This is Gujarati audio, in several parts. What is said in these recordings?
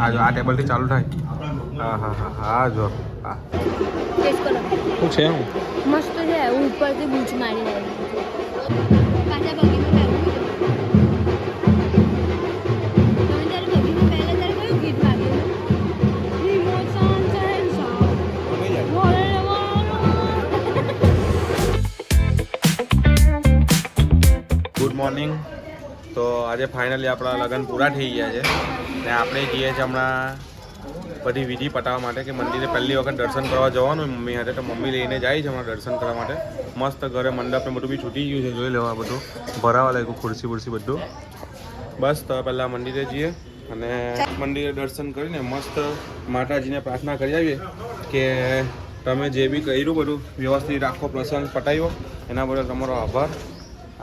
આ જો આ ટેબલથી ચાલુ થાય. હા હા હા હા જો હા ટેસ્ટ કરો. શું છે હું મસ્ત છે. ઉપરથી બૂચ મારી આવી. પાછા બગીમાં બેઠું. તમે જ્યારે બગીમાં પહેલા ત્યારે કયું ગીત વાગેલું? Emotion child song. Good morning. તો આજે ફાઇનલી આપણા લગ્ન પૂરા થઈ ગયા છે ને આપણે જઈએ છીએ હમણાં બધી વિધિ પતાવવા માટે કે મંદિરે પહેલી વખત દર્શન કરવા જવાનું મમ્મી હાથે. તો મમ્મી લઈને જાય છે હમણાં દર્શન કરવા માટે. મસ્ત ઘરે મંડપને બધું બી છૂટી ગયું છે, જોઈ લેવા બધું ભરાવા લાગ્યું, ખુરશી બુરશી બધું. બસ તો પહેલાં મંદિરે જઈએ અને મંદિરે દર્શન કરીને મસ્ત માતાજીને પ્રાર્થના કરી આવીએ કે તમે જે બી કર્યું બધું વ્યવસ્થિત રાખો, પ્રસંગ પતાવ્યો એના બદલ તમારો આભાર.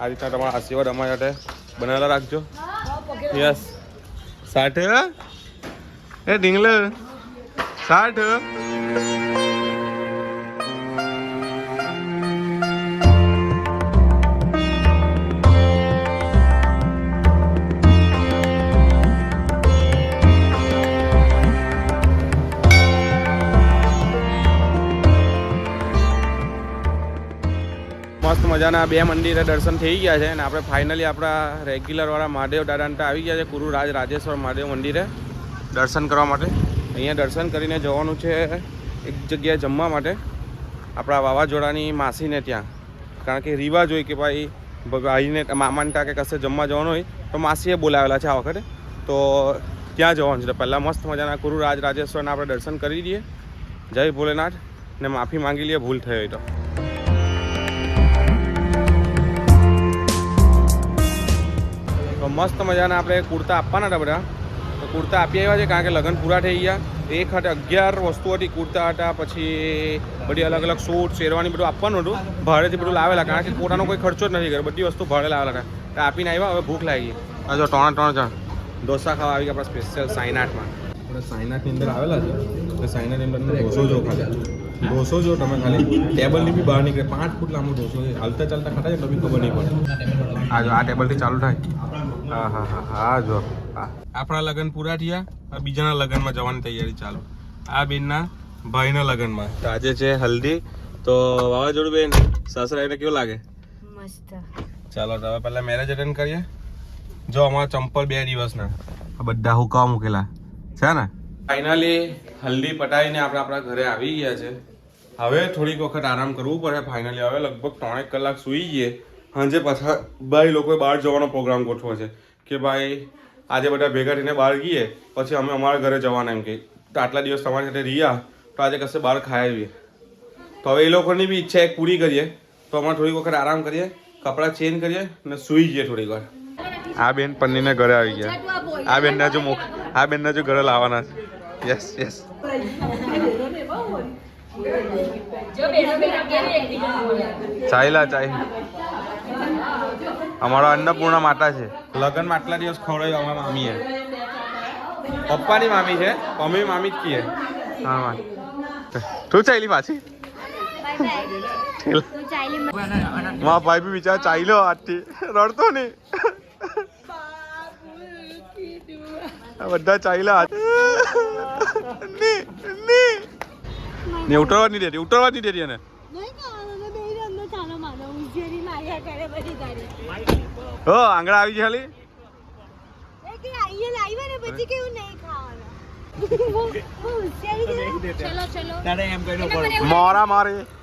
આ રીતના તમારા આશીર્વાદ અમારા માટે બનાવેલા રાખજો. યસ 60 એ ઢીંગલ 60. મસ્ત મજાના બે મંદિરે દર્શન થઈ ગયા છે અને આપણે ફાઇનલી આપણા રેગ્યુલરવાળા મહાદેવ દાદાને આવી ગયા છે ગુરુ રાજેશ્વર મહાદેવ મંદિરે દર્શન કરવા માટે. અહીંયા દર્શન કરીને જવાનું છે એક જગ્યાએ જમવા માટે આપણા વાવાઝોડાની માસીને ત્યાં. કારણ કે રિવાજ હોય કે ભાઈ ભાઈને મામાને ત્યાં કે કશે જમવા જવાનું હોય તો માસીએ બોલાવેલા છે આ વખતે, તો ત્યાં જવાનું છે. તો પહેલાં મસ્ત મજાના ગુરુ રાજેશ્વરના આપણે દર્શન કરી દઈએ. જય ભોલેનાથ ને માફી માંગી લઈએ ભૂલ થઈ હોય તો. તો મસ્ત મજાના આપણે કુર્તા આપવાના હતા બધા, તો કુર્તા આપી આવ્યા છે કારણ કે લગ્ન પૂરા થઈ ગયા. એક hatte 11 વસ્તુ હતી. કુર્તા હતા, પછી બધી અલગ અલગ સૂટ શેરવાની બધું આપવાનું હતું. ભાડેથી બધું લાવેલા કારણ કે પોતાનો કોઈ ખર્ચો જ નથી કર્યો, બધી વસ્તુ ભાડે લાવેલા હતા. તો આપીને આવ્યા. હવે ભૂખ લાગી. આ જો ત્રણ જણ ઢોસા ખાવા આવી ગયા આપણા સ્પેશિયલ સાઈનાથમાં. આપણે સાઈનાથની અંદર આવેલા છે તો સાઈનાથની અંદર ઢોસો જો ખાલી ઢોસો જો તમે ખાલી ટેબલની બી બહાર નીકળે 5 ફૂટ લાંબો ઢોસો છે. હાલતા ચાલતા ખાતા છે તો બી ખબર નહીં પડે. આ જો આ ટેબલથી ચાલુ થાય. હા હા હા હા જો હા આપણા લગ્ન પૂરા થયા. બીજાના લગ્નમાં જવાની તૈયારી ચાલુ. આ બેનના ભાઈના લગ્નમાં તો આજે છે હલ્દી. તો વાવાઝોડું બેન સાસરાને કેવું લાગે? મસ્ત. ચાલો તો હવે પહેલાં મેરેજ અટેન્ડ કરીએ. જો અમારા ચંપલ 2 દિવસના આ બધા હુકાવા મૂકેલા છે ને. ફાઇનલી હલ્દી પટાવીને આપણે આપણા ઘરે આવી ગયા છે. હવે થોડીક વખત આરામ કરવું પડે. ફાઇનલી હવે લગભગ 3 કલાક સૂઈ ગઈએ. સાંજે પાછા ભાઈ લોકોએ બહાર જવાનો પ્રોગ્રામ ગોઠવો છે કે ભાઈ આજે બધા ભેગા થઈને બહાર ગઈએ પછી અમે અમારા ઘરે જવાના એમ કે. તો આટલા દિવસ તમારી સાથે રહ્યા તો આજે કશે બહાર ખાઈ આવીએ. તો હવે એ લોકોની બી ઈચ્છા એક પૂરી કરીએ. તો અમારે થોડીક વખત આરામ કરીએ, કપડાં ચેન્જ કરીએ અને સૂઈ જઈએ થોડીક વાર. આ બેન પન્નીને ઘરે આવી ગયા. આ બેનને જો ઘરે લાવવાના છે. યસ યસ ચાય અમારો અન્નપૂર્ણા માતા છે. લગ્નમાં આટલા દિવસ ખવડાવ્યું અમારા મામીએ. પપ્પાની મામી છે, મમ્મી મામી જ કીએ. હા માં તું ચાલી પાછી મા ભાઈ બી વિચાર ચાલ્યો આજથી રડતો નહીં. બધા ચાલ્યા ને ઉતરવા નહીં દેતી એને. હો આંગળા આવી ગયા ખાલી.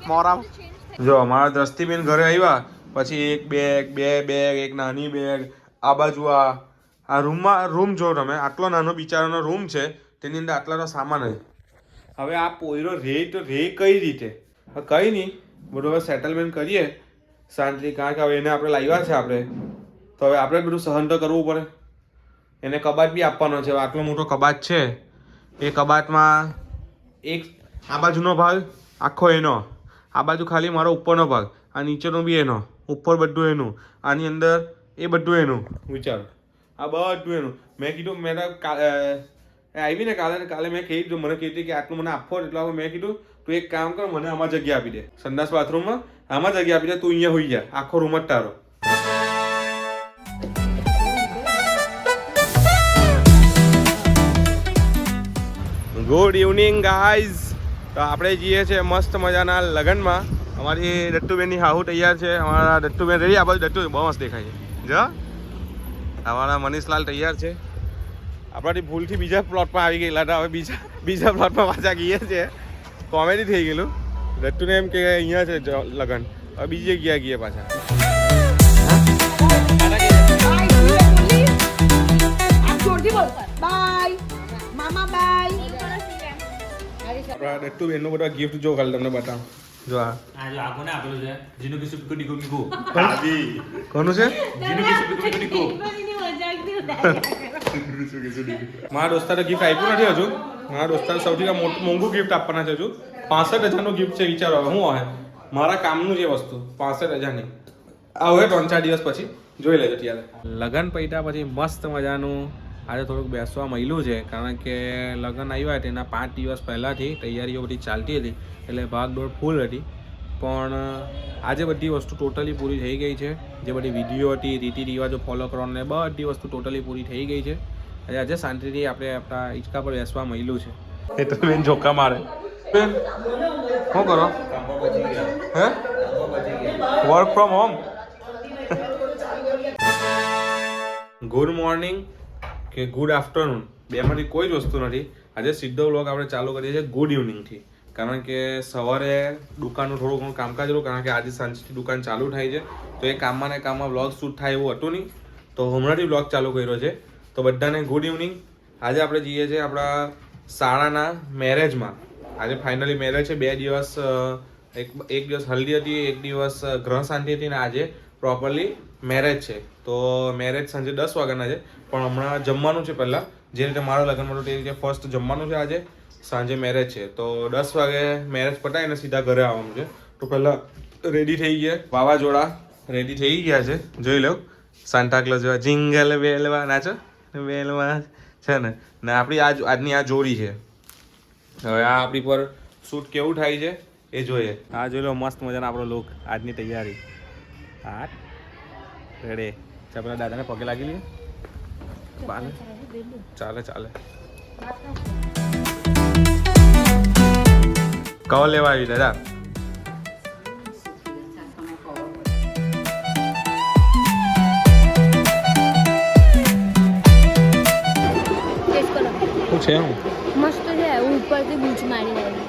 મોરા જો અમારા દ્રષ્ટિબેન ઘરે આવ્યા પછી એક બેગ એક નાની બેગ આ બાજુ આ રૂમ જો તમે આટલો નાનો બિચારાનો રૂમ છે તેની અંદર આટલાનો સામાન છે. હવે આ પોયરો રે કઈ રીતે? કઈ નહીં બધું હવે સેટલમેન્ટ કરીએ શાંતિ. કારણ કે હવે એને આપણે લાવ્યા છે આપણે તો હવે આપણે બધું સહન તો કરવું પડે. એને કબાટ બી આપવાનો છે. આટલો મોટો કબાટ છે. એ કબાટમાં એક આ બાજુનો ભાગ આખો એનો, આ બાજુ ખાલી મારો ઉપરનો ભાગ, આ નીચેનો બી એનો, ઉપર બધું એનું, આની અંદર એ બધું એનું. વિચારો આ બધું એનું. મેં કીધું મેં આવી ને કાલે મેં કીધું મને કીધું કે આટલું મને આપો એટલે મેં કીધું તું એક કામ કર મને આમાં જગ્યા આપી દે. સંડાસ બાથરૂમમાં આમાં જગ્યા આપી દે. તું અહીંયા હોઈ જા. આખો રૂમ જ તારો. Good evening guys. તો આપણે જઈએ છીએ મસ્ત મજાના લગ્નમાં. અમારી દટ્ટુબેનની હાહુ તૈયાર છે. અમારા દટ્ટુબેન રેડી. આ બાજુ દટ્ટુ બહુ મસ્ત દેખાય છે. જો અમારા મનીષલાલ તૈયાર છે. આપણાથી ભૂલથી બીજા પ્લોટમાં આવી ગયેલા હતા. હવે બીજા પ્લોટમાં પાછા ગઈએ છીએ. કોમેડી થઈ ગયેલું. દટ્ટુને એમ કે અહીંયા છે લગ્ન, હવે બીજી જગ્યાએ ગઈએ પાછા. આપણા દટ્ટુબેનનું બધા ગિફ્ટ જો ખાલી તમને બતાવું. જો આ લાગો ને આપેલું છે જીનું કિસુ પિકો ડીકો મીકો કોનું છે? જીનું કિસુ પિકો ડીકો મારા દોસ્તારે ગિફ્ટ આપ્યું નથી હજુ. મારા દોસ્તારે સૌથી મોંઘું ગિફ્ટ આપવાના છે હજુ. 65,000નું ગિફ્ટ છે. વિચારો હવે શું હોય મારા કામનું જે વસ્તુ 65,000ની આ હવે 3-4 દિવસ પછી જોઈ લેજો ત્યારે. લગ્ન પૈટા પછી મસ્ત મજાનું આજે થોડુંક બેસવા મળ્યું છે, કારણ કે લગ્ન આવ્યા તેના 5 દિવસ પહેલાંથી તૈયારીઓ બધી ચાલતી હતી, એટલે ભાગદોડ ફૂલ હતી. પણ આજે બધી વસ્તુ ટોટલી પૂરી થઈ ગઈ છે. જે બધી વિડીયો હતી, રીતિ રિવાજો ફોલો કરવાને બધી વસ્તુ ટોટલી પૂરી થઈ ગઈ છે. આજે શાંતિથી આપણે આપણા હિંચકા પર બેસવા મળ્યું છે. એ તો બેન જોકા મારે. બેન શું કરો? હે work from home. Good morning કે ગુડ આફ્ટરનૂન બેમાંથી કોઈ જ વસ્તુ નથી. આજે સીધો વ્લોગ આપણે ચાલુ કરીએ છીએ ગુડ ઇવનિંગથી, કારણ કે સવારે દુકાનનું થોડું ઘણું કામકાજ હતું, કારણ કે આજે સાંજથી દુકાન ચાલુ થાય છે. તો એ કામમાં ને કામમાં વ્લોગ શૂટ થાય એવું હતું નહીં, તો હમણાંથી વ્લોગ ચાલુ કર્યો છે. તો બધાને ગુડ ઇવનિંગ. આજે આપણે જઈએ છીએ આપણા શાળાના મેરેજમાં. આજે ફાઇનલી મેરેજ છે. 2 દિવસ એક દિવસ હલ્દી હતી, એક દિવસ ગ્રહ શાંતિ હતી, ને આજે પ્રોપરલી મેરેજ છે. તો મેરેજ સાંજે 10 વાગ્યાના છે, પણ હમણાં જમવાનું છે. પહેલાં જે રીતે મારા લગ્નમાં હતું તે રીતે ફર્સ્ટ જમવાનું છે. આજે સાંજે મેરેજ છે, તો 10 વાગે મેરેજ પતાવીને સીધા ઘરે આવવાનું છે. તો પહેલાં રેડી થઈ ગયા. વાવાઝોડા રેડી થઈ ગયા છે. જોઈ લો સાન્ટાક્લોઝ જેવા જિંગલ બેલવા નાચો બેલવા છે ને આપણી આજની આ જોડી છે. હવે આ આપણી પર શૂટ કેવું થાય છે એ જોઈએ. આ જોઈ લો મસ્ત મજાનો આપણો લુક, આજની તૈયારી. હા રેડી. ચાલ પેલા દાદાને પગે લાગી લઈએ. ચાલે ચાલે. કવર લેવા આવી દાદા. ટેસ્ટ કરો. શું છે? મસ્ત છે. ઉપરથી બૂચ મારી આવી.